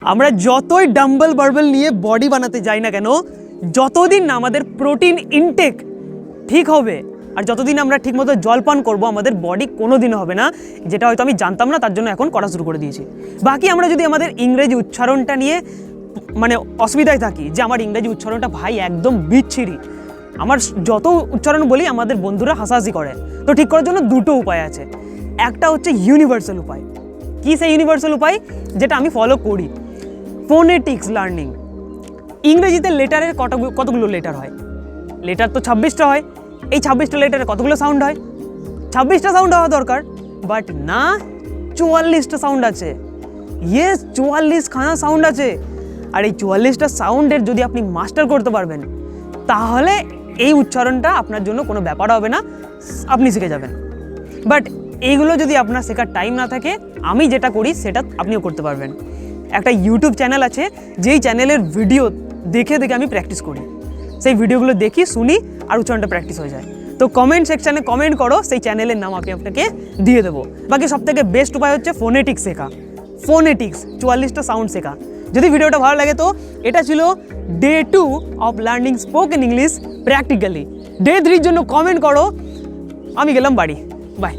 আমরা যতই dumbbell barbell নিয়ে বডি বানাতে যাই না কেন, যতদিন না আমাদের প্রোটিন ইনটেক ঠিক হবে আর যতদিন আমরা ঠিকমতো জল পান করবো, আমাদের বডি কোনো দিনও হবে না। যেটা হয়তো আমি জানতাম না, তার জন্য এখন করা শুরু করে দিয়েছি। বাকি আমরা যদি আমাদের ইংরেজি উচ্চারণটা নিয়ে মানে অসুবিধায় থাকি, যে আমার ইংরেজি উচ্চারণটা ভাই একদম বিচ্ছিরি, আমার যত উচ্চারণ বলি আমাদের বন্ধুরা হাসাহাসি করে, তো ঠিক করার জন্য দুটো উপায় আছে। একটা হচ্ছে ইউনিভার্সাল উপায়। কী সেই ইউনিভার্সাল উপায়? যেটা আমি ফলো করি, ফোনেটিক্স লার্নিং। ইংরেজিতে লেটারের কতগুলো লেটার হয়? লেটার তো 26টা হয়। এই 26টা লেটারে কতগুলো সাউন্ড হয়? 26টা সাউন্ড হওয়া দরকার, বাট না, 44টা সাউন্ড আছে। ইয়েস, 44খানা সাউন্ড আছে। আর এই 44টা সাউন্ডের যদি আপনি মাস্টার করতে পারবেন, তাহলে এই উচ্চারণটা আপনার জন্য কোনো ব্যাপার হবে না, আপনি শিখে যাবেন। বাট এইগুলো যদি আপনার শেখার টাইম না থাকে, আমি যেটা করি সেটা আপনিও করতে পারবেন। একটা ইউটিউব চ্যানেল আছে, যেই চ্যানেলের ভিডিও দেখে দেখে আমি প্র্যাকটিস করি। সেই ভিডিওগুলো দেখি, শুনি, আর উচ্চারণটা প্র্যাকটিস হয়ে যায়। তো কমেন্ট সেকশানে কমেন্ট করো, সেই চ্যানেলের নাম আমি আপনাকে দিয়ে দেবো। বাকি সবথেকে বেস্ট উপায় হচ্ছে ফোনেটিক্স শেখা। ফোনেটিক্স 44টা সাউন্ড শেখা। যদি ভিডিওটা ভালো লাগে তো এটা ছিল day 2 of learning spoken English practically. Day 3 জন্য কমেন্ট করো। আমি গেলাম বাড়ি, বাই।